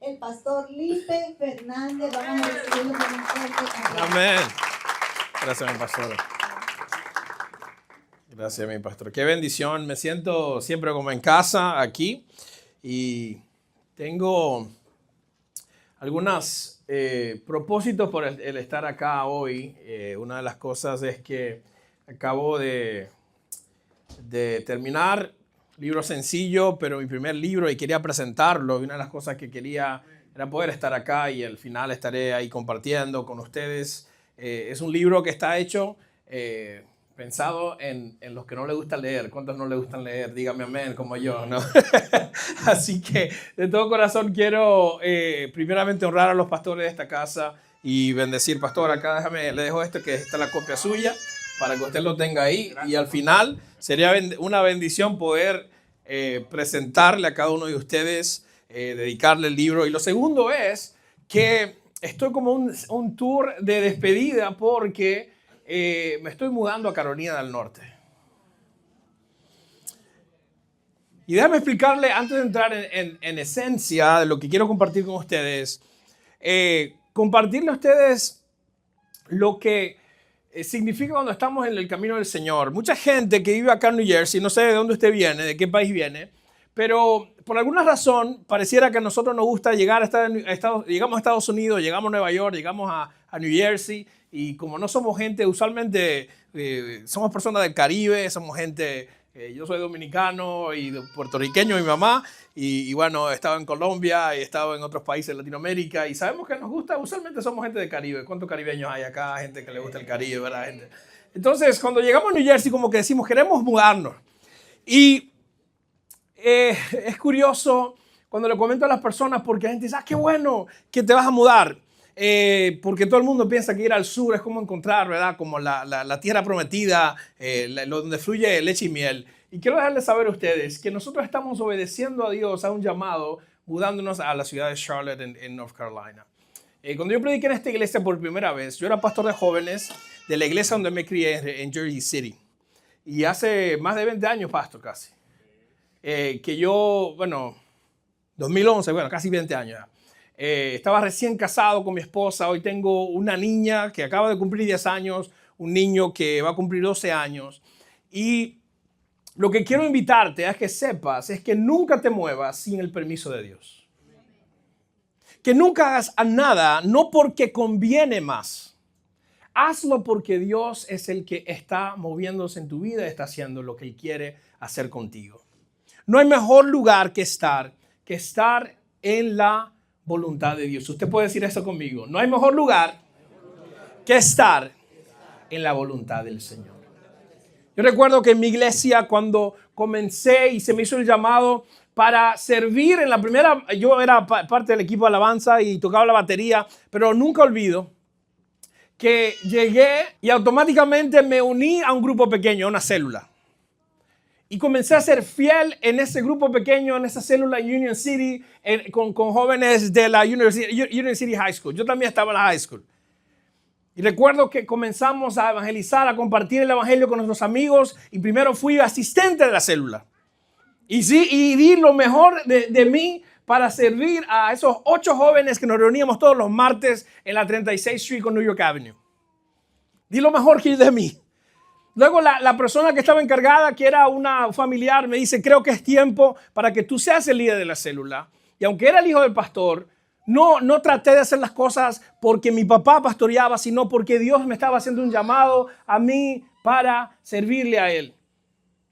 el pastor Lipe Fernández. Vamos a recibirlo con un fuerte aplauso. Amén. Gracias, mi pastor. Gracias, mi pastor. Qué bendición. Me siento siempre como en casa aquí y tengo algunos propósitos por el estar acá hoy. Una de las cosas es que acabo de terminar libro sencillo, pero mi primer libro, y quería presentarlo. Y una de las cosas que quería era poder estar acá y al final estaré ahí compartiendo con ustedes. Es un libro que está hecho pensado en los que no les gusta leer. ¿Cuántos no les gustan leer? Dígame amén, como yo, ¿no? Así que de todo corazón quiero primeramente honrar a los pastores de esta casa y bendecir. Pastor, acá le dejo esto, que está la copia suya, para que usted lo tenga ahí. Y al final sería una bendición poder presentarle a cada uno de ustedes, dedicarle el libro. Y lo segundo es que estoy como un tour de despedida porque me estoy mudando a Carolina del Norte. Y déjame explicarle, antes de entrar en esencia de lo que quiero compartir con ustedes, compartirle a ustedes lo que significa cuando estamos en el camino del Señor. Mucha gente que vive acá en New Jersey, no sé de dónde usted viene, de qué país viene, pero por alguna razón pareciera que a nosotros nos gusta llegar llegamos a Estados Unidos, llegamos a Nueva York, llegamos a New Jersey, y como no somos gente, usualmente somos personas del Caribe, somos gente, yo soy dominicano y puertorriqueño, mi mamá, y bueno, he estado en Colombia, he estado en otros países de Latinoamérica, y sabemos que nos gusta, usualmente somos gente del Caribe. ¿Cuántos caribeños hay acá? Gente que le gusta el Caribe, ¿verdad? Gente. Entonces, cuando llegamos a New Jersey, como que decimos, queremos mudarnos. Y es curioso cuando le comento a las personas, porque la gente dice, qué bueno que te vas a mudar. Porque todo el mundo piensa que ir al sur es como encontrar, ¿verdad? Como la tierra prometida, donde fluye leche y miel. Y quiero dejarles saber a ustedes que nosotros estamos obedeciendo a Dios, a un llamado, mudándonos a la ciudad de Charlotte en North Carolina. Cuando yo prediqué en esta iglesia por primera vez, yo era pastor de jóvenes de la iglesia donde me crié en Jersey City. Y hace más de 20 años, pastor, casi. Que yo, 2011, casi 20 años ya. Estaba recién casado con mi esposa. Hoy tengo una niña que acaba de cumplir 10 años, un niño que va a cumplir 12 años. Y lo que quiero invitarte a que sepas es que nunca te muevas sin el permiso de Dios. Que nunca hagas nada, no porque conviene más. Hazlo porque Dios es el que está moviéndose en tu vida, está haciendo lo que Él quiere hacer contigo. No hay mejor lugar que estar en la voluntad de Dios. Usted puede decir eso conmigo. No hay mejor lugar que estar en la voluntad del Señor. Yo recuerdo que en mi iglesia, cuando comencé y se me hizo el llamado para servir en la primera, yo era parte del equipo de alabanza y tocaba la batería, pero nunca olvido que llegué y automáticamente me uní a un grupo pequeño, a una célula. Y comencé a ser fiel en ese grupo pequeño, en esa célula en Union City, con jóvenes de la Union City High School. Yo también estaba en la high school. Y recuerdo que comenzamos a evangelizar, a compartir el evangelio con nuestros amigos. Y primero fui asistente de la célula. Y di lo mejor de mí para servir a esos 8 jóvenes que nos reuníamos todos los martes en la 36th Street con New York Avenue. Di lo mejor que de mí. Luego la persona que estaba encargada, que era una familiar, me dice, creo que es tiempo para que tú seas el líder de la célula. Y aunque era el hijo del pastor, no traté de hacer las cosas porque mi papá pastoreaba, sino porque Dios me estaba haciendo un llamado a mí para servirle a Él.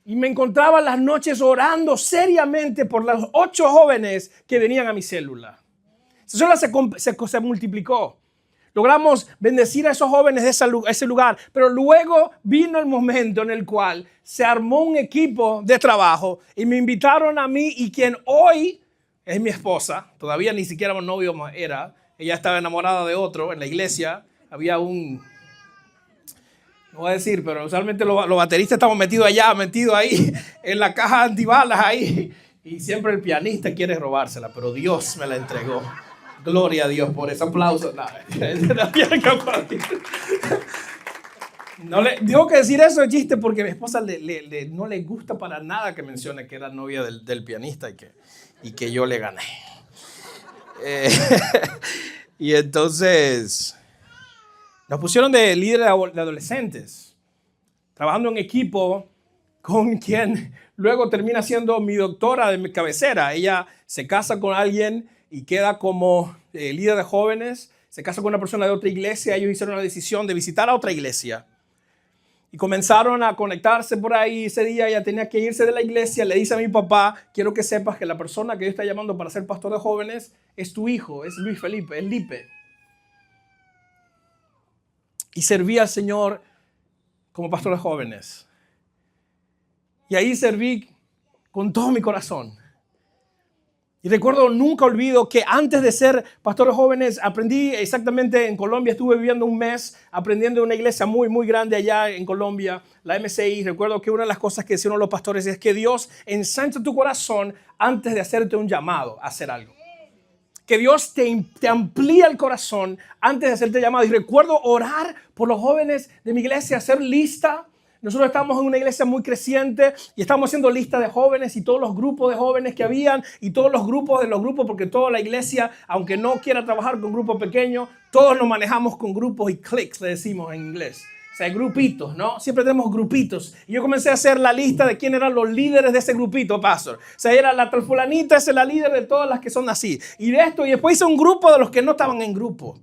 Y me encontraba las noches orando seriamente por los 8 jóvenes que venían a mi célula. Esa célula se multiplicó. Logramos bendecir a esos jóvenes de ese lugar, pero luego vino el momento en el cual se armó un equipo de trabajo y me invitaron a mí, y quien hoy es mi esposa, todavía ni siquiera un novio era, ella estaba enamorada de otro en la iglesia, había no voy a decir, pero usualmente los bateristas estamos metidos ahí, en la caja antibalas ahí, y siempre el pianista quiere robársela, pero Dios me la entregó. Gloria a Dios por ese aplauso. Tengo que decir eso de chiste porque a mi esposa no le gusta para nada que mencione que era novia del pianista y que yo le gané. Eh, y entonces nos pusieron de líder de adolescentes, trabajando en equipo con quien luego termina siendo mi doctora de mi cabecera. Ella se casa con alguien y queda como líder de jóvenes, se casa con una persona de otra iglesia. Ellos hicieron la decisión de visitar a otra iglesia. Y comenzaron a conectarse por ahí. Ese día ella tenía que irse de la iglesia. Le dice a mi papá, quiero que sepas que la persona que Dios está llamando para ser pastor de jóvenes es tu hijo, es Luis Felipe, es Lipe. Y serví al Señor como pastor de jóvenes. Y ahí serví con todo mi corazón. Y recuerdo, nunca olvido que antes de ser pastor de jóvenes, aprendí exactamente en Colombia. Estuve viviendo un mes aprendiendo en una iglesia muy, muy grande allá en Colombia, la MCI. Recuerdo que una de las cosas que decían los pastores es que Dios ensancha tu corazón antes de hacerte un llamado a hacer algo. Que Dios te amplía el corazón antes de hacerte llamado. Y recuerdo orar por los jóvenes de mi iglesia, hacer lista. Nosotros estábamos en una iglesia muy creciente y estábamos haciendo lista de jóvenes y todos los grupos de jóvenes que habían y todos los grupos de los grupos, porque toda la iglesia, aunque no quiera trabajar con grupos pequeños, todos nos manejamos con grupos y cliques, le decimos en inglés. O sea, grupitos, ¿no? Siempre tenemos grupitos. Y yo comencé a hacer la lista de quién eran los líderes de ese grupito, pastor. O sea, era la tal fulanita, esa es la líder de todas las que son así. Y de esto, y después hice un grupo de los que no estaban en grupo.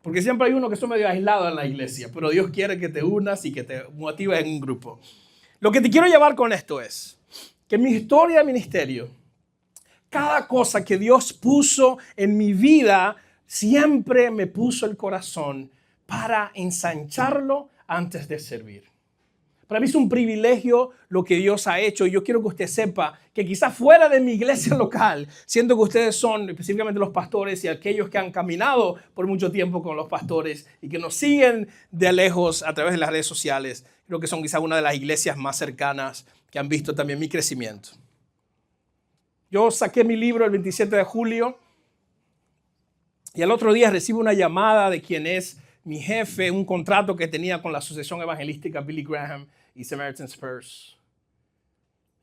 Porque siempre hay uno que son medio aislados en la iglesia, pero Dios quiere que te unas y que te motives en un grupo. Lo que te quiero llevar con esto es que en mi historia de ministerio, cada cosa que Dios puso en mi vida, siempre me puso el corazón para ensancharlo antes de servir. Para mí es un privilegio lo que Dios ha hecho y yo quiero que usted sepa que quizás fuera de mi iglesia local, siendo que ustedes son específicamente los pastores y aquellos que han caminado por mucho tiempo con los pastores y que nos siguen de lejos a través de las redes sociales, creo que son quizás una de las iglesias más cercanas que han visto también mi crecimiento. Yo saqué mi libro el 27 de julio y al otro día recibo una llamada de quien es mi jefe, un contrato que tenía con la Asociación Evangelística Billy Graham y Samaritan Spurs.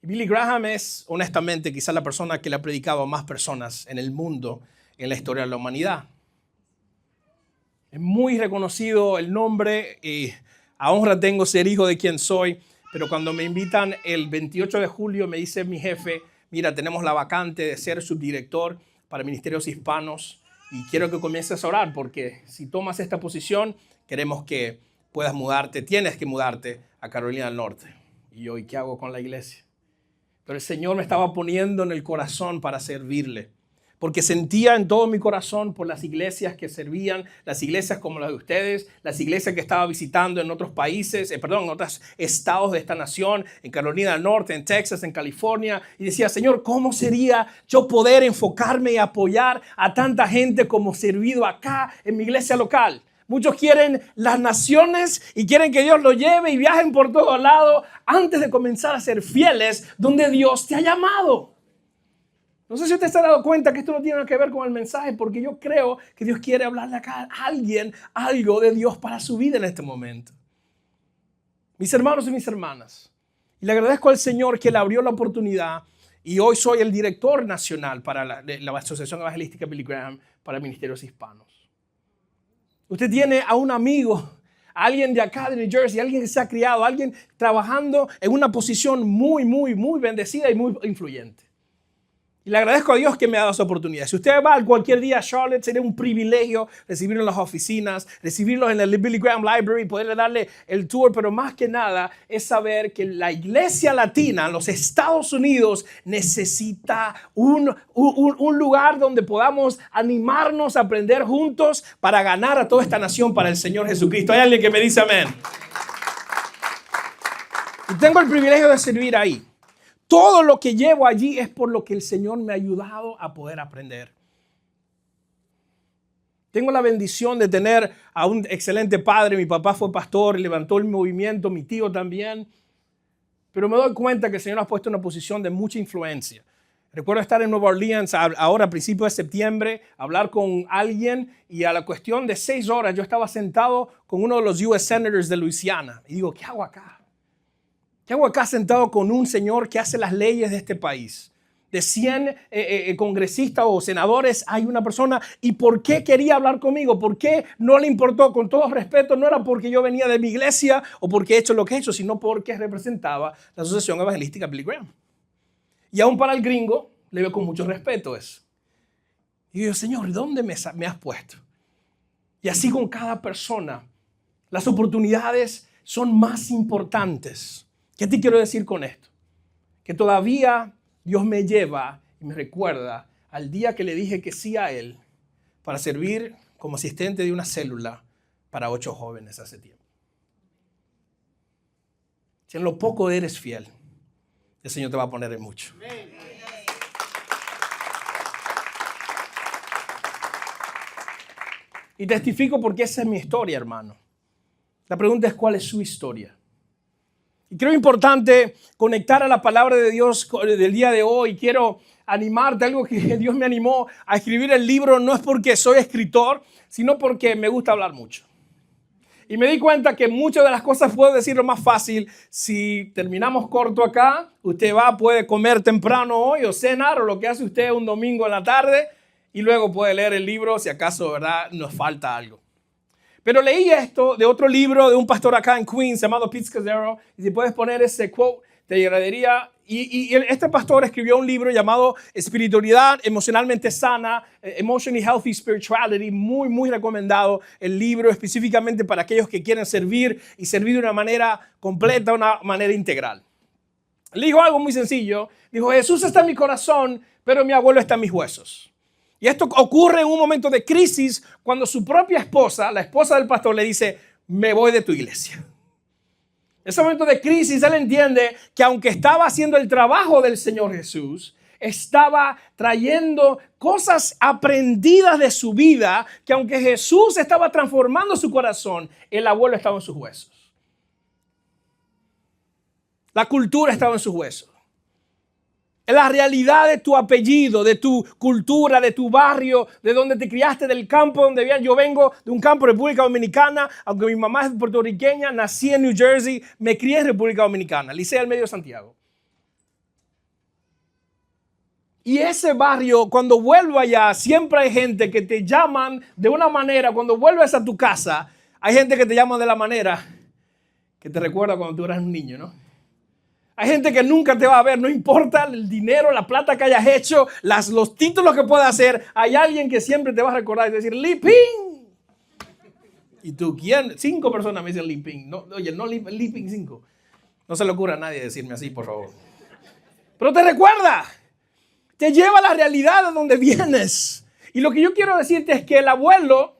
Y Billy Graham es, honestamente, quizás la persona que le ha predicado a más personas en el mundo en la historia de la humanidad. Es muy reconocido el nombre y a honra tengo ser hijo de quien soy, pero cuando me invitan el 28 de julio me dice mi jefe, mira, tenemos la vacante de ser subdirector para ministerios hispanos. Y quiero que comiences a orar porque si tomas esta posición, queremos que puedas mudarte, tienes que mudarte a Carolina del Norte. Y yo, ¿y qué hago con la iglesia? Pero el Señor me estaba poniendo en el corazón para servirle. Porque sentía en todo mi corazón por las iglesias que servían, las iglesias como las de ustedes, las iglesias que estaba visitando en otros países, en otros estados de esta nación, en Carolina del Norte, en Texas, en California. Y decía, Señor, ¿cómo sería yo poder enfocarme y apoyar a tanta gente como servido acá en mi iglesia local? Muchos quieren las naciones y quieren que Dios los lleve y viajen por todos lados antes de comenzar a ser fieles donde Dios te ha llamado. No sé si usted se ha dado cuenta que esto no tiene nada que ver con el mensaje, porque yo creo que Dios quiere hablarle acá a alguien algo de Dios para su vida en este momento. Mis hermanos y mis hermanas, y le agradezco al Señor que le abrió la oportunidad y hoy soy el director nacional para la Asociación Evangelística Billy Graham para Ministerios Hispanos. Usted tiene a un amigo, a alguien de acá de New Jersey, alguien que se ha criado, alguien trabajando en una posición muy, muy, muy bendecida y muy influyente. Y le agradezco a Dios que me ha dado esa oportunidad. Si usted va cualquier día a Charlotte, sería un privilegio recibirlo en las oficinas, recibirlo en el Billy Graham Library, poderle darle el tour. Pero más que nada es saber que la iglesia latina en los Estados Unidos necesita un lugar donde podamos animarnos a aprender juntos para ganar a toda esta nación para el Señor Jesucristo. ¿Hay alguien que me dice amén? Y tengo el privilegio de servir ahí. Todo lo que llevo allí es por lo que el Señor me ha ayudado a poder aprender. Tengo la bendición de tener a un excelente padre. Mi papá fue pastor, levantó el movimiento, mi tío también. Pero me doy cuenta que el Señor ha puesto en una posición de mucha influencia. Recuerdo estar en Nueva Orleans ahora a principios de septiembre, hablar con alguien y a la cuestión de 6 horas yo estaba sentado con uno de los US Senators de Luisiana. Y digo, ¿qué hago acá? ¿Qué hago acá sentado con un señor que hace las leyes de este país? de 100 congresistas o senadores hay una persona. ¿Y por qué quería hablar conmigo? ¿Por qué no le importó? Con todo respeto, no era porque yo venía de mi iglesia o porque he hecho lo que he hecho, sino porque representaba la Asociación Evangelística Billy Graham. Y aún para el gringo le veo con mucho respeto eso. Y yo digo, Señor, ¿dónde me has puesto? Y así con cada persona, las oportunidades son más importantes. ¿Qué te quiero decir con esto? Que todavía Dios me lleva y me recuerda al día que le dije que sí a Él para servir como asistente de una célula para 8 jóvenes hace tiempo. Si en lo poco eres fiel, el Señor te va a poner en mucho. Y testifico porque esa es mi historia, hermano. La pregunta es, ¿cuál es su historia? Y creo importante conectar a la palabra de Dios del día de hoy. Quiero animarte, algo que Dios me animó a escribir el libro. No es porque soy escritor, sino porque me gusta hablar mucho. Y me di cuenta que muchas de las cosas puedo decirlo más fácil. Si terminamos corto acá, usted puede comer temprano hoy o cenar o lo que hace usted un domingo en la tarde y luego puede leer el libro si acaso, ¿verdad?, nos falta algo. Pero leí esto de otro libro de un pastor acá en Queens llamado Pete Scazzero. Y si puedes poner ese quote, te agradaría. Y este pastor escribió un libro llamado Espiritualidad Emocionalmente Sana, Emotionally Healthy Spirituality. Muy, muy recomendado el libro específicamente para aquellos que quieren servir y servir de una manera completa, una manera integral. Le dijo algo muy sencillo. Dijo, Jesús está en mi corazón, pero mi abuelo está en mis huesos. Y esto ocurre en un momento de crisis cuando su propia esposa, la esposa del pastor, le dice, me voy de tu iglesia. En ese momento de crisis, él entiende que aunque estaba haciendo el trabajo del Señor Jesús, estaba trayendo cosas aprendidas de su vida, que aunque Jesús estaba transformando su corazón, el abuelo estaba en sus huesos. La cultura estaba en sus huesos. La realidad de tu apellido, de tu cultura, de tu barrio, de donde te criaste, del campo donde vivías. Yo vengo de un campo de República Dominicana, aunque mi mamá es puertorriqueña, nací en New Jersey, me crié en República Dominicana, Licea del Medio de Santiago. Y ese barrio, cuando vuelvo allá, siempre hay gente que te llaman de una manera. Cuando vuelves a tu casa, hay gente que te llama de la manera que te recuerda cuando tú eras un niño, ¿no? Hay gente que nunca te va a ver, no importa el dinero, la plata que hayas hecho, los títulos que puedas hacer. Hay alguien que siempre te va a recordar y decir, Liping. ¿Y tú quién? 5 personas me dicen Liping. No, oye, no Liping 5. No se le ocurra a nadie decirme así, por favor. Pero te recuerda, te lleva a la realidad de donde vienes. Y lo que yo quiero decirte es que el abuelo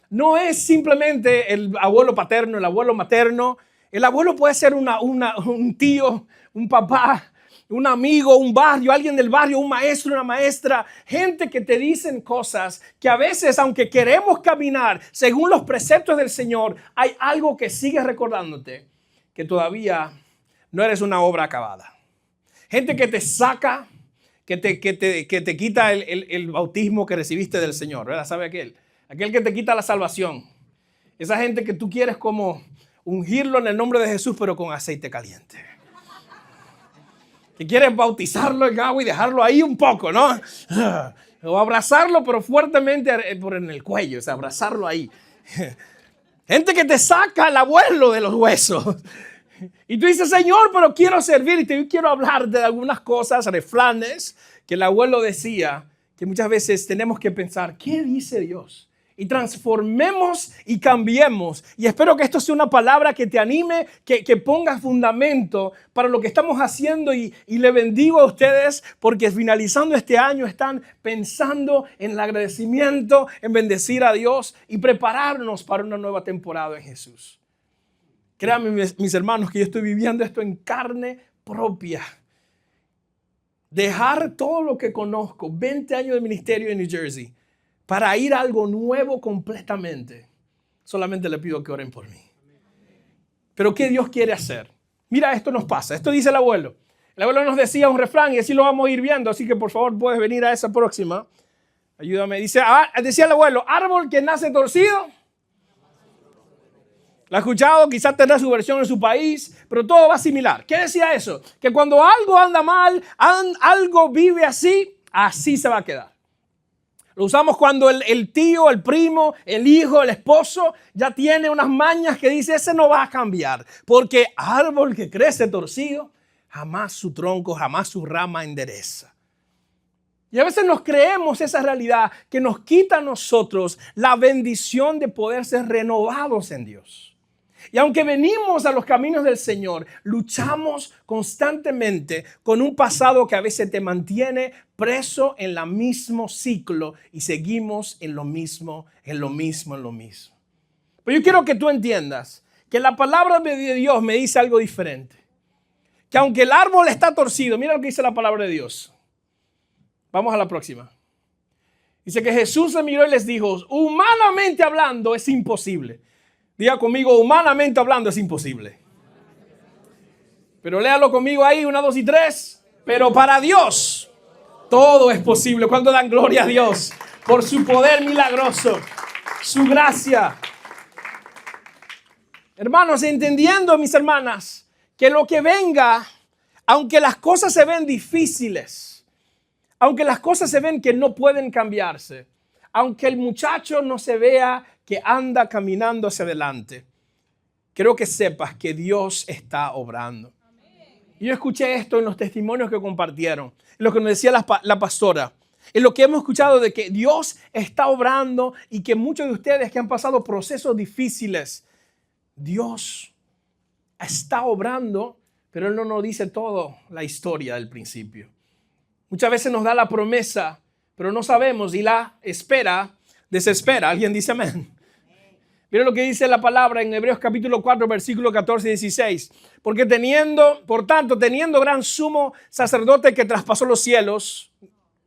no es simplemente el abuelo paterno, el abuelo materno. El abuelo puede ser un tío, un papá, un amigo, un barrio, alguien del barrio, un maestro, una maestra. Gente que te dicen cosas que a veces, aunque queremos caminar según los preceptos del Señor, hay algo que sigue recordándote que todavía no eres una obra acabada. Gente que te saca, que te quita el bautismo que recibiste del Señor, ¿verdad? ¿Sabe aquel? Aquel que te quita la salvación. Esa gente que tú quieres como ungirlo en el nombre de Jesús, pero con aceite caliente. Que quieres bautizarlo en agua y dejarlo ahí un poco, ¿no? O abrazarlo, pero fuertemente en el cuello, o sea, abrazarlo ahí. Gente que te saca el abuelo de los huesos. Y tú dices, Señor, pero quiero servir y te quiero hablar de algunas cosas, refranes, que el abuelo decía, que muchas veces tenemos que pensar, ¿qué dice Dios? Y transformemos y cambiemos. Y espero que esto sea una palabra que te anime, que ponga fundamento para lo que estamos haciendo. Y le bendigo a ustedes porque finalizando este año están pensando en el agradecimiento, en bendecir a Dios y prepararnos para una nueva temporada en Jesús. Créanme, mis hermanos, que yo estoy viviendo esto en carne propia. Dejar todo lo que conozco, 20 años de ministerio en New Jersey, para ir a algo nuevo completamente. Solamente le pido que oren por mí. Pero ¿qué Dios quiere hacer? Mira, esto nos pasa. Esto dice el abuelo. El abuelo nos decía un refrán y así lo vamos a ir viendo. Así que por favor puedes venir a esa próxima. Ayúdame. Decía el abuelo, árbol que nace torcido. ¿La ha escuchado? Quizás tendrá su versión en su país, pero todo va similar. ¿Qué decía eso? Que cuando algo anda mal, algo vive así, así se va a quedar. Lo usamos cuando el tío, el primo, el hijo, el esposo ya tiene unas mañas que dice, ese no va a cambiar. Porque árbol que crece torcido, jamás su tronco, jamás su rama endereza. Y a veces nos creemos esa realidad que nos quita a nosotros la bendición de poder ser renovados en Dios. Y aunque venimos a los caminos del Señor, luchamos constantemente con un pasado que a veces te mantiene preso en el mismo ciclo y seguimos en lo mismo. Pero yo quiero que tú entiendas que la palabra de Dios me dice algo diferente. Que aunque el árbol está torcido, mira lo que dice la palabra de Dios. Vamos a la próxima. Dice que Jesús se miró y les dijo, humanamente hablando es imposible. Diga conmigo, humanamente hablando es imposible. Pero léalo conmigo ahí, 1, 2 y 3. Pero para Dios todo es posible. ¿Cuánto dan gloria a Dios por su poder milagroso, su gracia? Hermanos, entendiendo, mis hermanas, que lo que venga, aunque las cosas se ven difíciles, aunque las cosas se ven que no pueden cambiarse, aunque el muchacho no se vea que anda caminando hacia adelante, quiero que sepas que Dios está obrando. Y yo escuché esto en los testimonios que compartieron, en lo que nos decía la pastora, en lo que hemos escuchado de que Dios está obrando y que muchos de ustedes que han pasado procesos difíciles, Dios está obrando, pero Él no nos dice toda la historia del principio. Muchas veces nos da la promesa, pero no sabemos y la espera desespera. ¿Alguien dice amén? Miren lo que dice la palabra en Hebreos capítulo 4, versículo 14 y 16. Porque por tanto, teniendo gran sumo sacerdote que traspasó los cielos,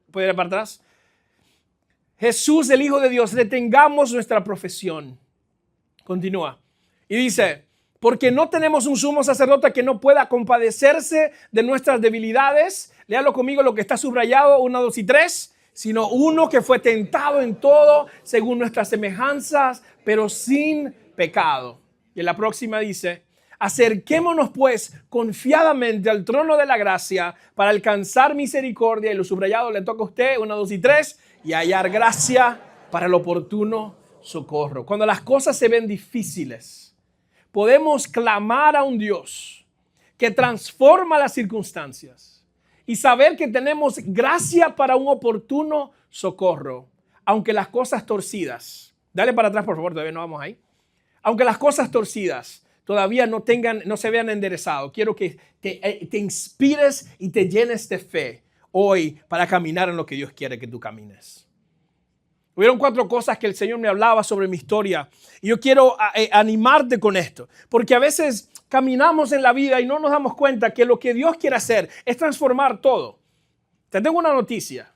¿puede ir para atrás? Jesús, el Hijo de Dios, retengamos nuestra profesión. Continúa. Y dice, porque no tenemos un sumo sacerdote que no pueda compadecerse de nuestras debilidades. Léalo conmigo lo que está subrayado, 1, 2 y 3. Sino uno que fue tentado en todo según nuestras semejanzas, pero sin pecado. Y en la próxima dice, acerquémonos pues confiadamente al trono de la gracia para alcanzar misericordia. Y lo subrayado le toca a usted, 1, 2 y 3, y hallar gracia para el oportuno socorro. Cuando las cosas se ven difíciles, podemos clamar a un Dios que transforma las circunstancias. Y saber que tenemos gracia para un oportuno socorro. Aunque las cosas torcidas. Dale para atrás, por favor, todavía no vamos ahí. Aunque las cosas torcidas todavía no se vean enderezado. Quiero que te inspires y te llenes de fe hoy para caminar en lo que Dios quiere que tú camines. Hubieron 4 cosas que el Señor me hablaba sobre mi historia. Y yo quiero animarte con esto. Porque a veces caminamos en la vida y no nos damos cuenta que lo que Dios quiere hacer es transformar todo. Te tengo una noticia.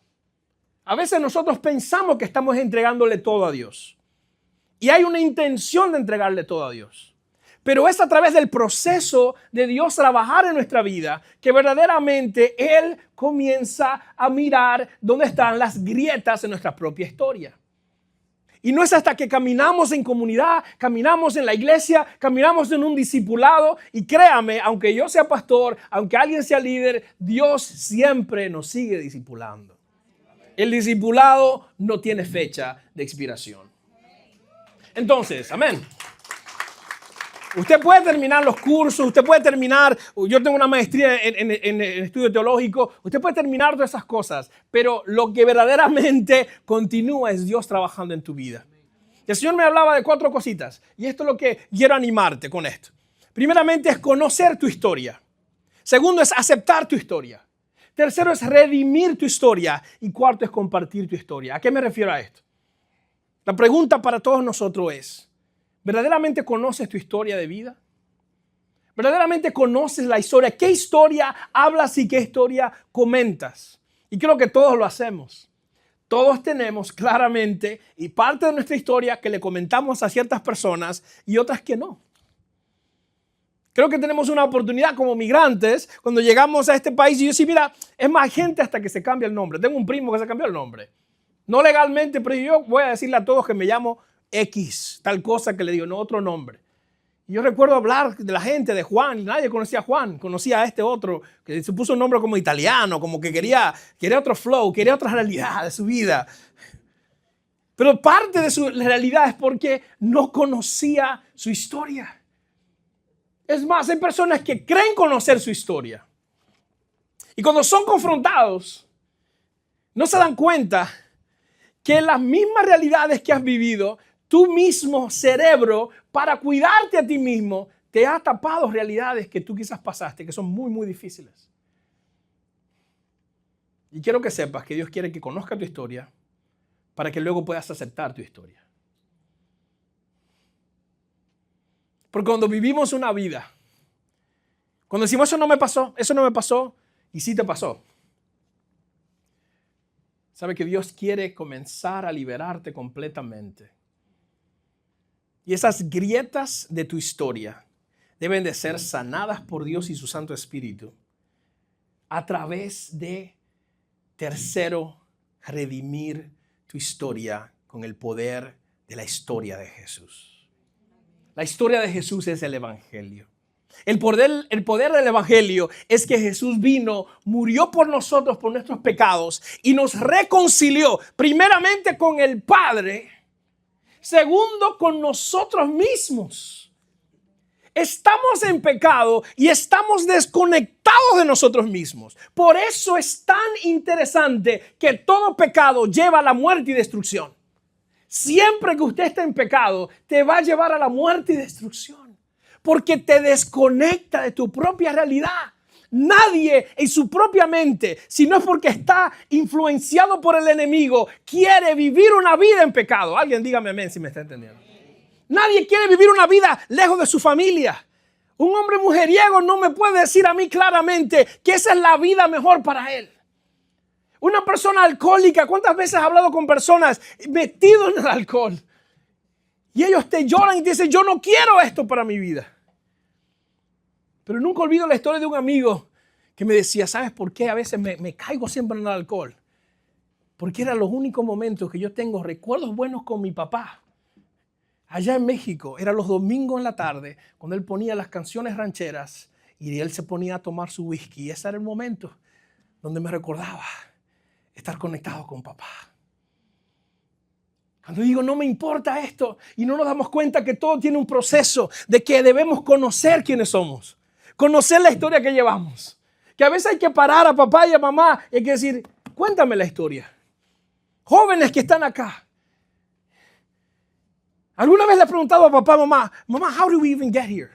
A veces nosotros pensamos que estamos entregándole todo a Dios. Y hay una intención de entregarle todo a Dios. Pero es a través del proceso de Dios trabajar en nuestra vida que verdaderamente Él comienza a mirar dónde están las grietas en nuestra propia historia. Y no es hasta que caminamos en comunidad, caminamos en la iglesia, caminamos en un discipulado. Y créame, aunque yo sea pastor, aunque alguien sea líder, Dios siempre nos sigue discipulando. El discipulado no tiene fecha de expiración. Entonces, amén. Usted puede terminar los cursos, usted puede terminar, yo tengo una maestría en estudio teológico, usted puede terminar todas esas cosas, pero lo que verdaderamente continúa es Dios trabajando en tu vida. Y el Señor me hablaba de 4 cositas, y esto es lo que quiero animarte con esto. Primeramente es conocer tu historia. Segundo es aceptar tu historia. Tercero es redimir tu historia. Y cuarto es compartir tu historia. ¿A qué me refiero a esto? La pregunta para todos nosotros es, ¿verdaderamente conoces tu historia de vida? ¿Verdaderamente conoces la historia? ¿Qué historia hablas y qué historia comentas? Y creo que todos lo hacemos. Todos tenemos claramente y parte de nuestra historia que le comentamos a ciertas personas y otras que no. Creo que tenemos una oportunidad como migrantes cuando llegamos a este país y yo sí, mira, es más gente hasta que se cambia el nombre. Tengo un primo que se cambió el nombre. No legalmente, pero yo voy a decirle a todos que me llamo X, tal cosa que le digo, no otro nombre. Yo recuerdo hablar de la gente, de Juan, y nadie conocía a Juan, conocía a este otro, que se puso un nombre como italiano, como que quería otro flow, quería otra realidad de su vida. Pero parte de su realidad es porque no conocía su historia. Es más, hay personas que creen conocer su historia. Y cuando son confrontados, no se dan cuenta que las mismas realidades que has vivido, tu mismo cerebro, para cuidarte a ti mismo, te ha tapado realidades que tú quizás pasaste, que son muy, muy difíciles. Y quiero que sepas que Dios quiere que conozca tu historia para que luego puedas aceptar tu historia. Porque cuando vivimos una vida, cuando decimos eso no me pasó, y sí te pasó. Sabe que Dios quiere comenzar a liberarte completamente. Y esas grietas de tu historia deben de ser sanadas por Dios y su Santo Espíritu a través de, tercero, redimir tu historia con el poder de la historia de Jesús. La historia de Jesús es el Evangelio. El poder del Evangelio es que Jesús vino, murió por nosotros, por nuestros pecados y nos reconcilió primeramente con el Padre, segundo con nosotros mismos. Estamos en pecado y estamos desconectados de nosotros mismos. Por eso es tan interesante que todo pecado lleva a la muerte y destrucción. Siempre que usted esté en pecado, te va a llevar a la muerte y destrucción. Porque te desconecta de tu propia realidad. Nadie en su propia mente, si no es porque está influenciado por el enemigo, quiere vivir una vida en pecado. Alguien dígame amén si me está entendiendo. Nadie quiere vivir una vida lejos de su familia. Un hombre mujeriego no me puede decir a mí claramente que esa es la vida mejor para él. Una persona alcohólica, ¿cuántas veces has hablado con personas metidos en el alcohol? Y ellos te lloran y te dicen, yo no quiero esto para mi vida. Pero nunca olvido la historia de un amigo que me decía, ¿sabes por qué a veces me caigo siempre en el alcohol? Porque eran los únicos momentos que yo tengo recuerdos buenos con mi papá. Allá en México, eran los domingos en la tarde, cuando él ponía las canciones rancheras y él se ponía a tomar su whisky. Y ese era el momento donde me recordaba estar conectado con papá. Cuando digo no me importa esto y no nos damos cuenta que todo tiene un proceso de que debemos conocer quiénes somos, conocer la historia que llevamos. Que a veces hay que parar a papá y a mamá y hay que decir, cuéntame la historia. Jóvenes que están acá. ¿Alguna vez le he preguntado a papá, mamá, how do we even get here?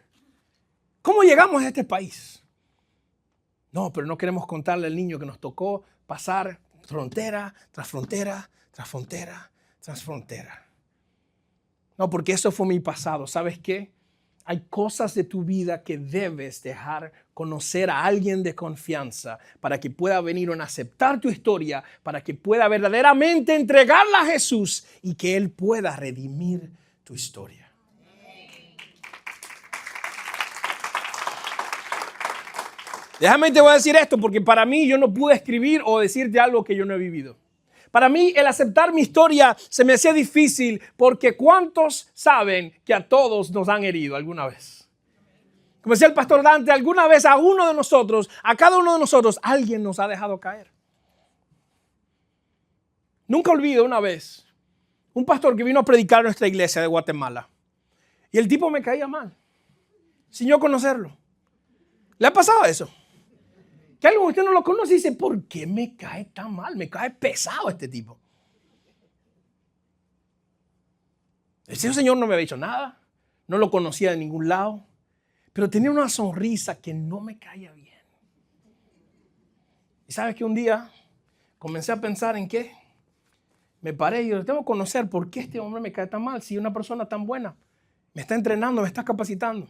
¿Cómo llegamos a este país? No, pero no queremos contarle al niño que nos tocó pasar frontera tras frontera, tras frontera, tras frontera. No, porque eso fue mi pasado. ¿Sabes qué? Hay cosas de tu vida que debes dejar conocer a alguien de confianza para que pueda venir a aceptar tu historia, para que pueda verdaderamente entregarla a Jesús y que Él pueda redimir tu historia. Déjame te voy a decir esto porque para mí yo no pude escribir o decirte algo que yo no he vivido. Para mí el aceptar mi historia se me hacía difícil porque ¿cuántos saben que a todos nos han herido alguna vez? Como decía el pastor Dante, alguna vez a uno de nosotros, a cada uno de nosotros, alguien nos ha dejado caer. Nunca olvido una vez un pastor que vino a predicar en nuestra iglesia de Guatemala y el tipo me caía mal, sin yo conocerlo. ¿Le ha pasado eso? Que alguien usted no lo conoce y dice, ¿por qué me cae tan mal? Me cae pesado este tipo. Ese señor no me había dicho nada, no lo conocía de ningún lado, pero tenía una sonrisa que no me caía bien. Y sabes que un día comencé a pensar en qué. Me paré y yo tengo que conocer por qué este hombre me cae tan mal, si es una persona tan buena, me está entrenando, me está capacitando.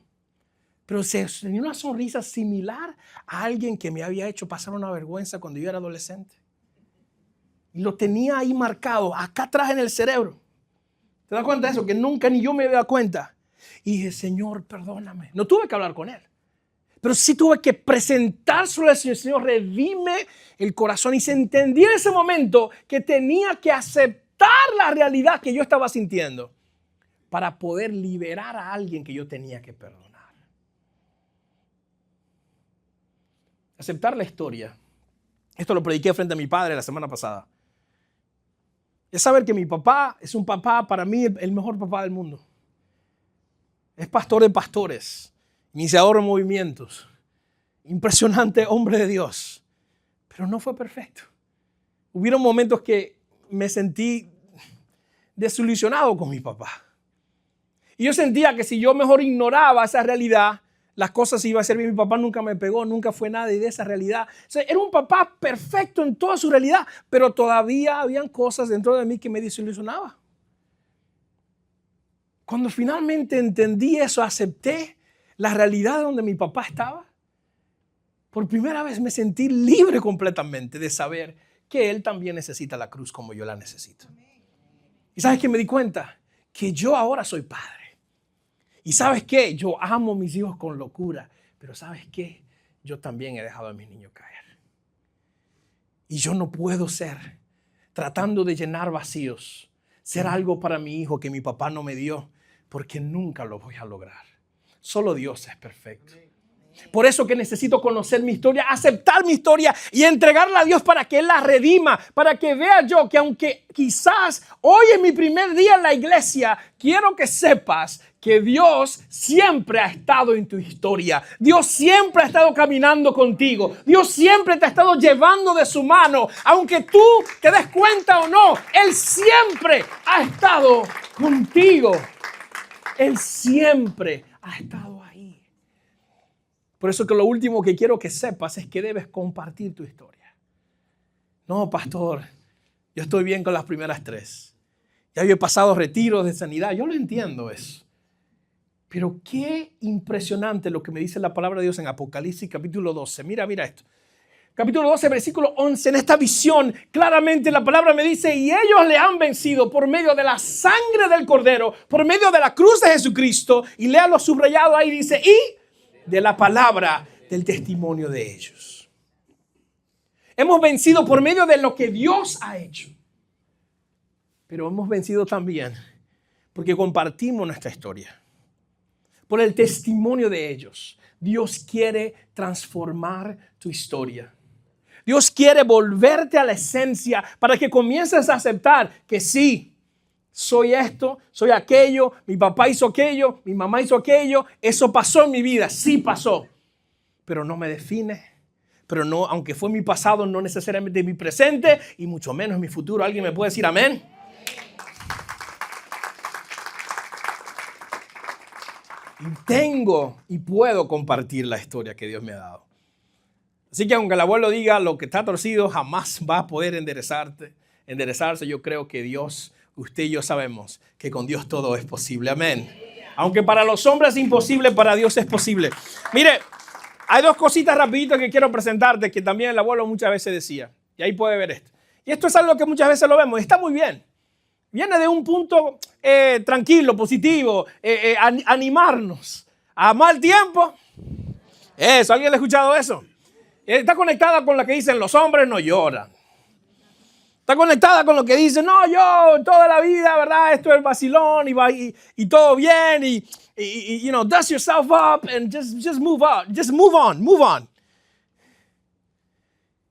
Pero tenía una sonrisa similar a alguien que me había hecho pasar una vergüenza cuando yo era adolescente. Y lo tenía ahí marcado, acá atrás en el cerebro. ¿Te das cuenta de eso? Que nunca ni yo me había dado cuenta. Y dije, Señor, perdóname. No tuve que hablar con él. Pero sí tuve que presentárselo al Señor. Señor, redime el corazón. Y se entendía en ese momento que tenía que aceptar la realidad que yo estaba sintiendo. para poder liberar a alguien que yo tenía que perdonar. Aceptar la historia. Esto lo prediqué frente a mi padre la semana pasada. Es saber que mi papá es un papá, para mí, el mejor papá del mundo. Es pastor de pastores, iniciador de movimientos, impresionante hombre de Dios, pero no fue perfecto. Hubieron momentos que me sentí desilusionado con mi papá. Y yo sentía que si yo mejor ignoraba esa realidad, las cosas iban a ser bien. Mi papá nunca me pegó, nunca fue nada de esa realidad. O sea, era un papá perfecto en toda su realidad, pero todavía habían cosas dentro de mí que me desilusionaban. Cuando finalmente entendí eso, acepté la realidad donde mi papá estaba, por primera vez me sentí libre completamente de saber que él también necesita la cruz como yo la necesito. ¿Y sabes qué me di cuenta? Que yo ahora soy padre. ¿Y sabes qué? Yo amo a mis hijos con locura, pero ¿sabes qué? Yo también he dejado a mis niños caer. Y yo no puedo ser, tratando de llenar vacíos, ser algo para mi hijo que mi papá no me dio, porque nunca lo voy a lograr. Solo Dios es perfecto. Por eso que necesito conocer mi historia, aceptar mi historia y entregarla a Dios para que Él la redima, para que vea yo que aunque quizás hoy es mi primer día en la iglesia, quiero que sepas que Dios siempre ha estado en tu historia. Dios siempre ha estado caminando contigo. Dios siempre te ha estado llevando de su mano. Aunque tú te des cuenta o no, Él siempre ha estado contigo. Él siempre ha estado ahí. Por eso que lo último que quiero que sepas es que debes compartir tu historia. No, pastor, yo estoy bien con las primeras 3. Ya yo he pasado retiros de sanidad. Yo lo entiendo eso. Pero qué impresionante lo que me dice la palabra de Dios en Apocalipsis capítulo 12. Mira esto. Capítulo 12, versículo 11. En esta visión, claramente la palabra me dice, y ellos le han vencido por medio de la sangre del Cordero, por medio de la cruz de Jesucristo. Y lea lo subrayado ahí, dice, y de la palabra del testimonio de ellos. Hemos vencido por medio de lo que Dios ha hecho. Pero hemos vencido también porque compartimos nuestra historia. Por el testimonio de ellos. Dios quiere transformar tu historia. Dios quiere volverte a la esencia para que comiences a aceptar que sí, soy esto, soy aquello, mi papá hizo aquello, mi mamá hizo aquello, eso pasó en mi vida, sí pasó, pero no me define, pero no, aunque fue mi pasado, no necesariamente mi presente y mucho menos mi futuro. ¿Alguien me puede decir amén? Y tengo y puedo compartir la historia que Dios me ha dado. Así que aunque el abuelo diga lo que está torcido, jamás va a poder enderezarse. Yo creo que Dios, usted y yo sabemos que con Dios todo es posible. Amén. Aunque para los hombres es imposible, para Dios es posible. Mire, hay 2 cositas rapiditas que quiero presentarte que también el abuelo muchas veces decía. Y ahí puede ver esto. Y esto es algo que muchas veces lo vemos. Está muy bien. Viene de un punto tranquilo, positivo, animarnos. A mal tiempo. Eso, ¿alguien le ha escuchado eso? Está conectada con lo que dicen los hombres no lloran. Está conectada con lo que dicen, no, yo toda la vida, ¿verdad? Esto es vacilón y todo bien y you know, dust yourself up and just move on. Just move on.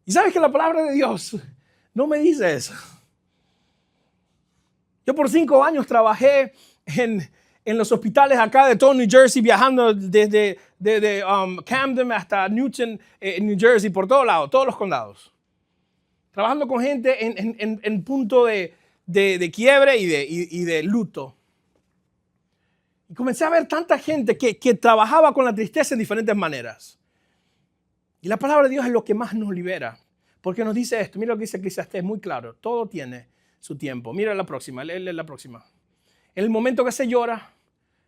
Y sabes que la palabra de Dios no me dice eso. Yo por 5 años trabajé en los hospitales acá de todo New Jersey, viajando desde Camden hasta Newton, New Jersey, por todos lados, todos los condados. Trabajando con gente en punto de quiebre y de luto. Y comencé a ver tanta gente que trabajaba con la tristeza en diferentes maneras. Y la palabra de Dios es lo que más nos libera. Porque nos dice esto, mira lo que dice Eclesiastés, muy claro, todo tiene su tiempo. Mira la próxima, lee la próxima. En el momento que se llora,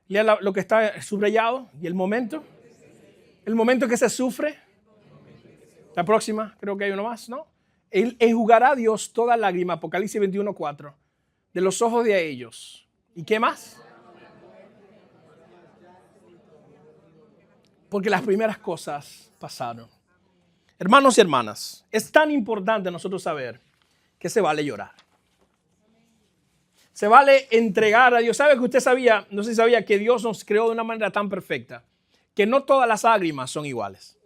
lea lo que está subrayado. Y el momento que se sufre. La próxima, creo que hay uno más, ¿no? Él enjugará a Dios toda lágrima, Apocalipsis 21:4, de los ojos de ellos. ¿Y qué más? Porque las primeras cosas pasaron. Hermanos y hermanas, es tan importante nosotros saber que se vale llorar. Se vale entregar a Dios. ¿Sabe que usted sabía, no sé si sabía, que Dios nos creó de una manera tan perfecta que no todas las lágrimas son iguales?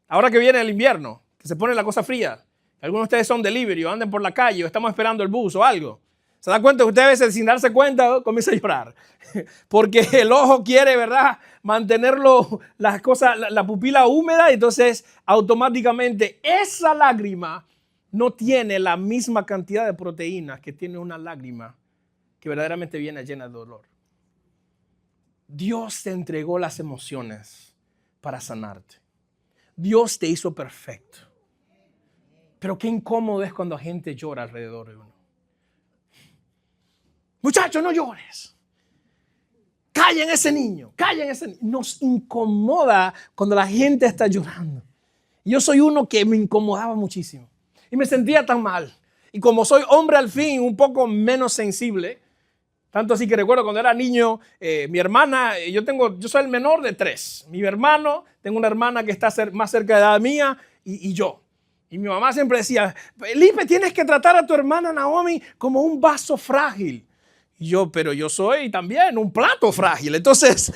Ahora que viene el invierno, que se pone la cosa fría, algunos de ustedes son delivery o andan por la calle o estamos esperando el bus o algo. ¿Se da cuenta que usted a veces sin darse cuenta comienza a llorar? Porque el ojo quiere, ¿verdad?, mantenerlo, las cosas, la pupila húmeda, y entonces automáticamente esa lágrima no tiene la misma cantidad de proteínas que tiene una lágrima que verdaderamente viene llena de dolor. Dios te entregó las emociones para sanarte. Dios te hizo perfecto. Pero qué incómodo es cuando la gente llora alrededor de uno. Muchacho, no llores. Callen ese niño, callen ese niño. Nos incomoda cuando la gente está llorando. Yo soy uno que me incomodaba muchísimo y me sentía tan mal. Y como soy hombre al fin, un poco menos sensible, tanto así que recuerdo cuando era niño, mi hermana, yo soy el menor de 3. Mi hermano, tengo una hermana que está más cerca de edad mía y yo. Y mi mamá siempre decía, Felipe, tienes que tratar a tu hermana Naomi como un vaso frágil. Y yo, pero yo soy también un plato frágil. Entonces,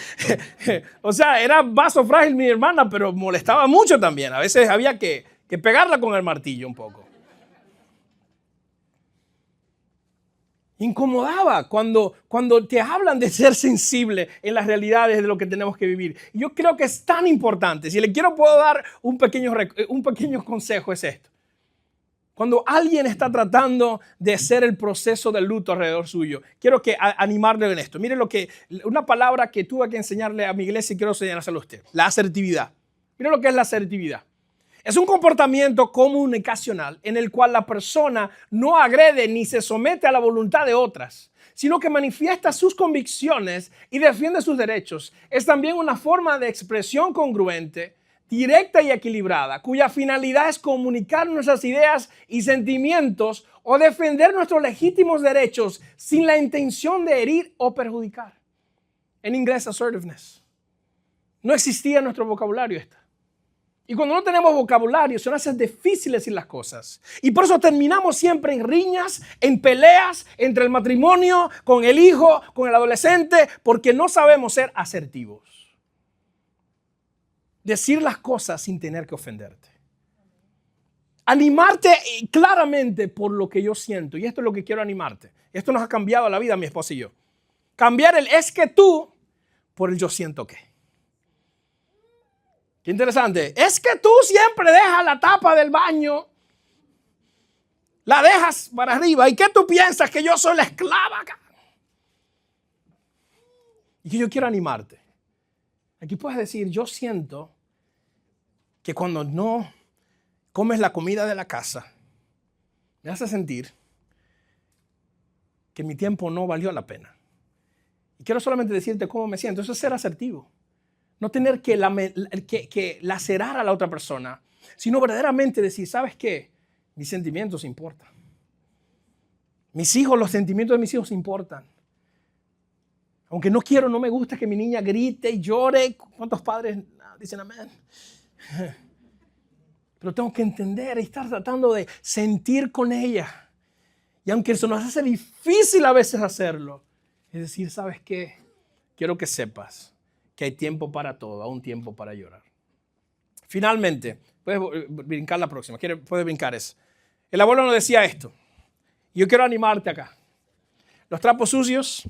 o sea, era vaso frágil mi hermana, pero molestaba mucho también. A veces había que pegarla con el martillo un poco. Incomodaba cuando te hablan de ser sensible en las realidades de lo que tenemos que vivir. Y yo creo que es tan importante. Si le puedo dar un pequeño consejo, es esto. Cuando alguien está tratando de hacer el proceso del luto alrededor suyo, quiero animarle en esto. Mire una palabra que tuve que enseñarle a mi iglesia y quiero enseñársela a usted. La asertividad. Mire lo que es la asertividad. Es un comportamiento comunicacional en el cual la persona no agrede ni se somete a la voluntad de otras, sino que manifiesta sus convicciones y defiende sus derechos. Es también una forma de expresión congruente, directa y equilibrada, cuya finalidad es comunicar nuestras ideas y sentimientos o defender nuestros legítimos derechos sin la intención de herir o perjudicar. En inglés, assertiveness. No existía en nuestro vocabulario esta. Y cuando no tenemos vocabulario, se nos hace difícil decir las cosas. Y por eso terminamos siempre en riñas, en peleas entre el matrimonio, con el hijo, con el adolescente, porque no sabemos ser asertivos. Decir las cosas sin tener que ofenderte. Animarte claramente por lo que yo siento. Y esto es lo que quiero animarte. Esto nos ha cambiado la vida, mi esposa y yo. Cambiar el es que tú por el yo siento que. Qué interesante. Es que tú siempre dejas la tapa del baño. La dejas para arriba. ¿Y qué tú piensas? Que yo soy la esclava acá. Y que yo quiero animarte. Aquí puedes decir, yo siento que cuando no comes la comida de la casa, me hace sentir que mi tiempo no valió la pena. Y quiero solamente decirte cómo me siento. Eso es ser asertivo. No tener que lacerar a la otra persona, sino verdaderamente decir, ¿sabes qué? Mis sentimientos importan. Mis hijos, los sentimientos de mis hijos importan. Aunque no quiero, no me gusta que mi niña grite y llore. ¿Cuántos padres dicen amén? Pero tengo que entender y estar tratando de sentir con ella. Y aunque eso nos hace difícil a veces hacerlo, es decir, ¿sabes qué? Quiero que sepas que hay tiempo para todo, aún tiempo para llorar. Finalmente, puedes brincar la próxima, puedes brincar esa. El abuelo nos decía esto. Yo quiero animarte acá. Los trapos sucios,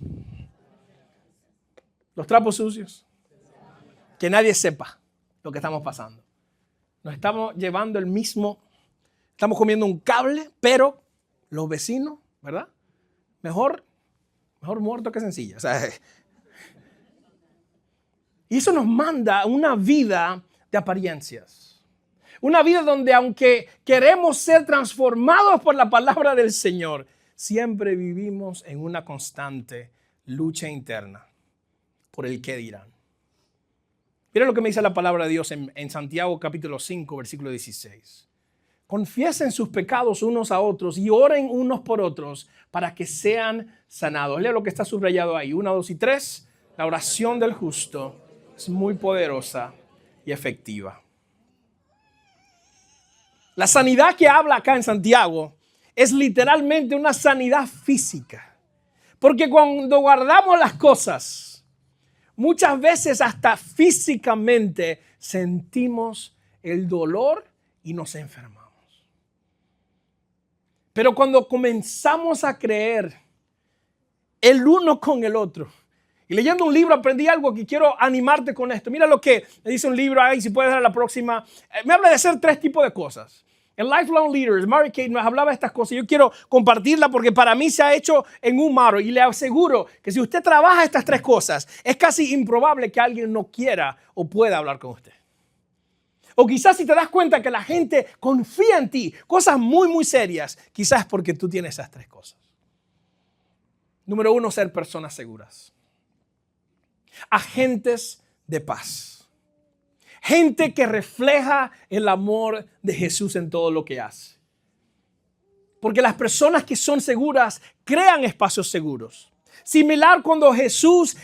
que nadie sepa lo que estamos pasando. Nos estamos llevando estamos comiendo un cable, pero los vecinos, ¿verdad? Mejor muerto que sencilla. O sea, y eso nos manda una vida de apariencias. Una vida donde aunque queremos ser transformados por la palabra del Señor, siempre vivimos en una constante lucha interna por el qué dirán. Mira lo que me dice la palabra de Dios en Santiago capítulo 5, versículo 16. Confiesen sus pecados unos a otros y oren unos por otros para que sean sanados. Lea lo que está subrayado ahí. 1, 2 y 3. La oración del justo es muy poderosa y efectiva. La sanidad que habla acá en Santiago es literalmente una sanidad física. Porque cuando guardamos las cosas, muchas veces hasta físicamente sentimos el dolor y nos enfermamos. Pero cuando comenzamos a creer el uno con el otro, y leyendo un libro aprendí algo que quiero animarte con esto. Mira lo que me dice un libro ahí, si puedes dar la próxima. Me habla de hacer 3 tipos de cosas. En Lifelong Leaders, Mary Kay nos hablaba de estas cosas. Yo quiero compartirla porque para mí se ha hecho en un maro. Y le aseguro que si usted trabaja estas 3 cosas, es casi improbable que alguien no quiera o pueda hablar con usted. O quizás si te das cuenta que la gente confía en ti, cosas muy, muy serias, quizás porque tú tienes esas 3 cosas. Número 1, ser personas seguras. Agentes de paz. Gente que refleja el amor de Jesús en todo lo que hace. Porque las personas que son seguras crean espacios seguros. Similar cuando Jesús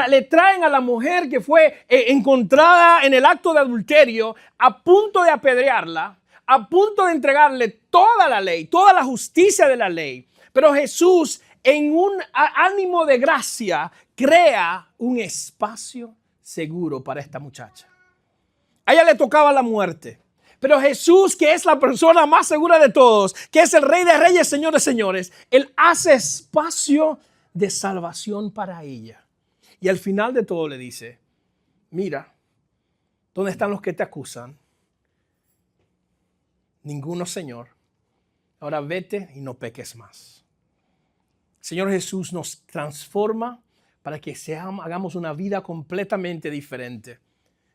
le traen a la mujer que fue encontrada en el acto de adulterio, a punto de apedrearla, a punto de entregarle toda la ley, toda la justicia de la ley. Pero Jesús, en un ánimo de gracia, crea un espacio seguro para esta muchacha. A ella le tocaba la muerte. Pero Jesús, que es la persona más segura de todos, que es el Rey de Reyes, Señor de Señores, Él hace espacio de salvación para ella. Y al final de todo le dice, mira, ¿dónde están los que te acusan? Ninguno, Señor. Ahora vete y no peques más. Señor Jesús nos transforma para que hagamos una vida completamente diferente.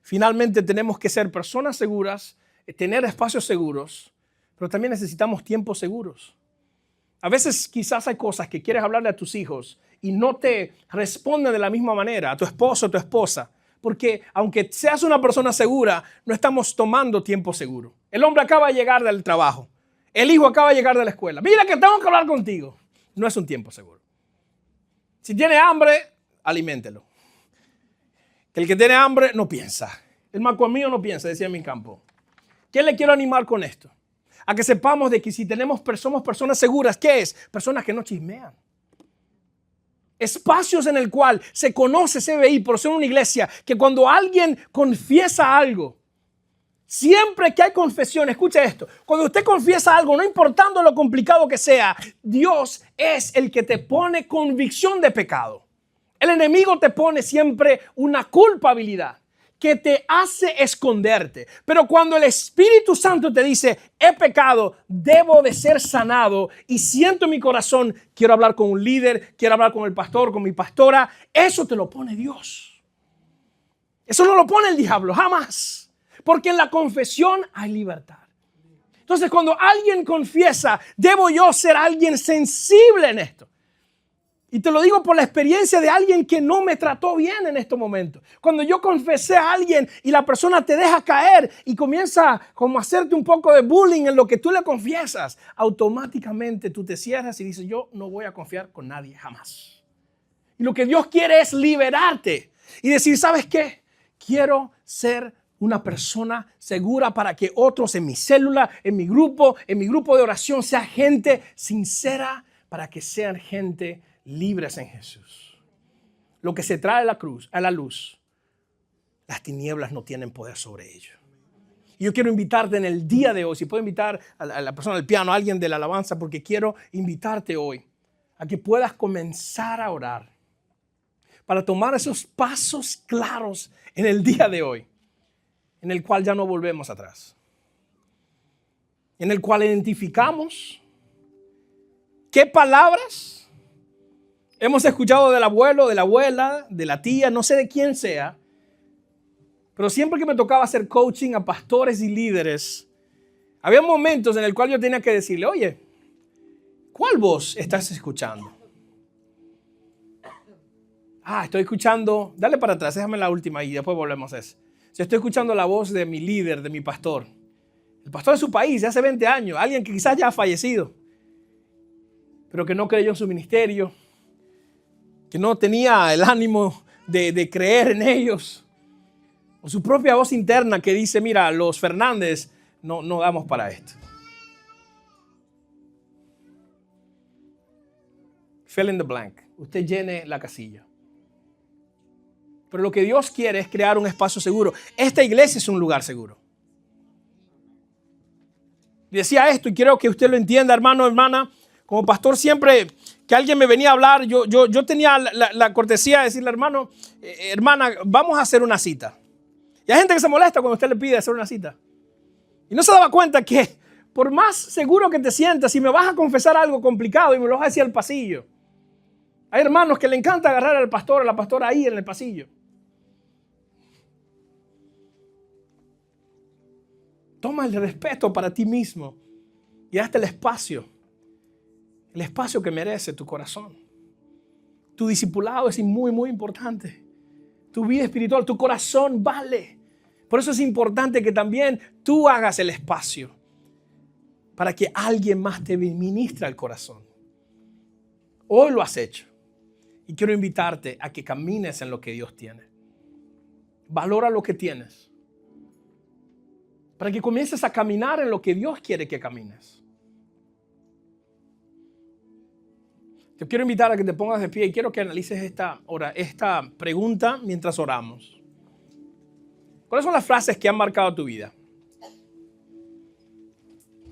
Finalmente tenemos que ser personas seguras, tener espacios seguros, pero también necesitamos tiempos seguros. A veces quizás hay cosas que quieres hablarle a tus hijos y no te responden de la misma manera, a tu esposo o tu esposa, porque aunque seas una persona segura, no estamos tomando tiempo seguro. El hombre acaba de llegar del trabajo, el hijo acaba de llegar de la escuela. Mira que tengo que hablar contigo. No es un tiempo seguro. Si tiene hambre, aliméntelo. Que el que tiene hambre no piensa. El maco mío no piensa, decía en mi campo. ¿Qué le quiero animar con esto? A que sepamos de que si somos personas seguras, ¿qué es? Personas que no chismean. Espacios en el cual se conoce CBI por ser una iglesia, que cuando alguien confiesa algo, siempre que hay confesión, escuche esto, cuando usted confiesa algo, no importando lo complicado que sea, Dios es el que te pone convicción de pecado. El enemigo te pone siempre una culpabilidad que te hace esconderte. Pero cuando el Espíritu Santo te dice, he pecado, debo de ser sanado y siento en mi corazón, quiero hablar con un líder, quiero hablar con el pastor, con mi pastora, eso te lo pone Dios. Eso no lo pone el diablo, jamás. Porque en la confesión hay libertad. Entonces, cuando alguien confiesa, debo yo ser alguien sensible en esto. Y te lo digo por la experiencia de alguien que no me trató bien en estos momentos. Cuando yo confesé a alguien y la persona te deja caer y comienza como a hacerte un poco de bullying en lo que tú le confiesas, automáticamente tú te cierras y dices, yo no voy a confiar con nadie jamás. Y lo que Dios quiere es liberarte y decir, ¿sabes qué? Quiero ser una persona segura para que otros en mi célula, en mi grupo de oración, sea gente sincera para que sean gente libres en Jesús. Lo que se trae a la luz, las tinieblas no tienen poder sobre ello. Y yo quiero invitarte en el día de hoy, si puedo invitar a la persona del piano, a alguien de la alabanza, porque quiero invitarte hoy a que puedas comenzar a orar para tomar esos pasos claros en el día de hoy, en el cual ya no volvemos atrás, en el cual identificamos qué palabras hemos escuchado del abuelo, de la abuela, de la tía, no sé de quién sea, pero siempre que me tocaba hacer coaching a pastores y líderes, había momentos en el cual yo tenía que decirle, oye, ¿cuál voz estás escuchando? Estoy escuchando, dale para atrás, déjame la última y después volvemos a eso. Yo estoy escuchando la voz de mi líder, de mi pastor, el pastor de su país de hace 20 años, alguien que quizás ya ha fallecido, pero que no creyó en su ministerio, que no tenía el ánimo de creer en ellos, o su propia voz interna que dice, mira, los Fernández no damos para esto. fill in the blank. Usted llene la casilla. Pero lo que Dios quiere es crear un espacio seguro. Esta iglesia es un lugar seguro. Y decía esto, y quiero que usted lo entienda, hermano, hermana. Como pastor, siempre que alguien me venía a hablar, yo tenía la cortesía de decirle, hermano, hermana, vamos a hacer una cita. Y hay gente que se molesta cuando usted le pide hacer una cita. Y no se daba cuenta que por más seguro que te sientas, si me vas a confesar algo complicado y me lo vas a decir al pasillo. Hay hermanos que le encanta agarrar al pastor, a la pastora ahí en el pasillo. Toma el respeto para ti mismo y hazte el espacio que merece tu corazón. Tu discipulado es muy, muy importante. Tu vida espiritual, tu corazón vale. Por eso es importante que también tú hagas el espacio para que alguien más te ministre al corazón. Hoy lo has hecho y quiero invitarte a que camines en lo que Dios tiene. Valora lo que tienes para que comiences a caminar en lo que Dios quiere que camines. Te quiero invitar a que te pongas de pie y quiero que analices esta pregunta mientras oramos. ¿Cuáles son las frases que han marcado tu vida?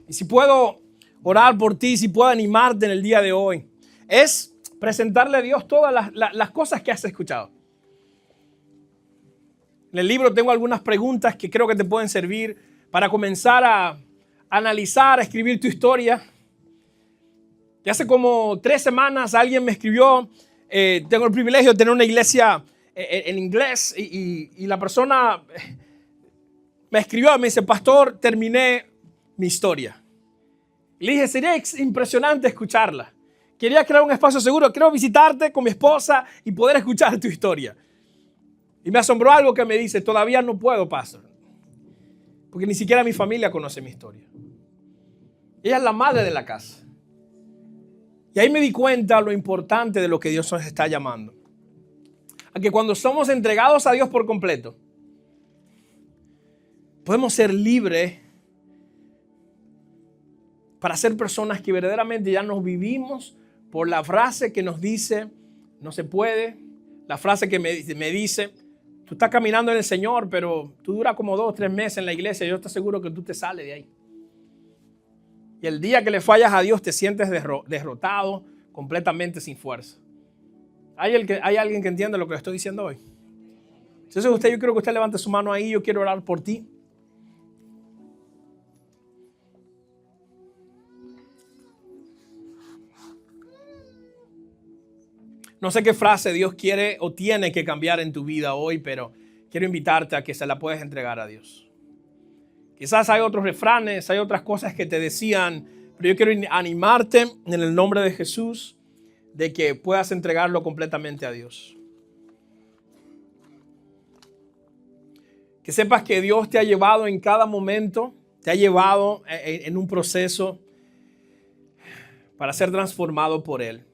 Y si puedo orar por ti, si puedo animarte en el día de hoy, es presentarle a Dios todas las cosas que has escuchado. En el libro tengo algunas preguntas que creo que te pueden servir para comenzar a analizar, a escribir tu historia. Y hace como 3 semanas alguien me escribió, tengo el privilegio de tener una iglesia en inglés y la persona me escribió, me dice, pastor, terminé mi historia. Y le dije, sería impresionante escucharla. Quería crear un espacio seguro, quiero visitarte con mi esposa y poder escuchar tu historia. Y me asombró algo que me dice, todavía no puedo, pastor, porque ni siquiera mi familia conoce mi historia. Ella es la madre de la casa. Y ahí me di cuenta lo importante de lo que Dios nos está llamando. A que cuando somos entregados a Dios por completo, podemos ser libres para ser personas que verdaderamente ya nos vivimos por la frase que nos dice, no se puede. La frase que me dice, tú estás caminando en el Señor, pero tú duras como 2 o 3 meses en la iglesia. Yo estoy seguro que tú te sales de ahí. Y el día que le fallas a Dios te sientes derrotado, completamente sin fuerza. ¿Hay alguien que entiende lo que le estoy diciendo hoy? Entonces yo quiero que usted levante su mano ahí. Yo quiero orar por ti. No sé qué frase Dios quiere o tiene que cambiar en tu vida hoy, pero quiero invitarte a que se la puedas entregar a Dios. Quizás hay otros refranes, hay otras cosas que te decían, pero yo quiero animarte en el nombre de Jesús de que puedas entregarlo completamente a Dios. Que sepas que Dios te ha llevado en cada momento, te ha llevado en un proceso para ser transformado por Él.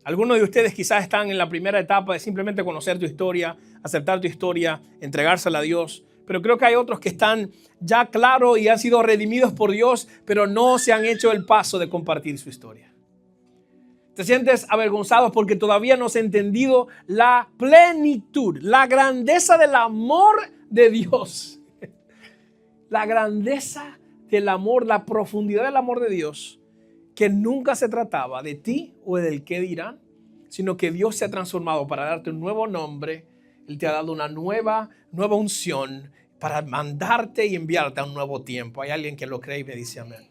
Algunos de ustedes quizás están en la primera etapa de simplemente conocer tu historia, aceptar tu historia, entregársela a Dios. Pero creo que hay otros que están ya claros y han sido redimidos por Dios, pero no se han hecho el paso de compartir su historia. Te sientes avergonzado porque todavía no has entendido la plenitud, la grandeza del amor de Dios. La grandeza del amor, la profundidad del amor de Dios, que nunca se trataba de ti o del qué dirán, sino que Dios se ha transformado para darte un nuevo nombre. Él te ha dado una nueva unción para mandarte y enviarte a un nuevo tiempo. Hay alguien que lo cree y me dice amén.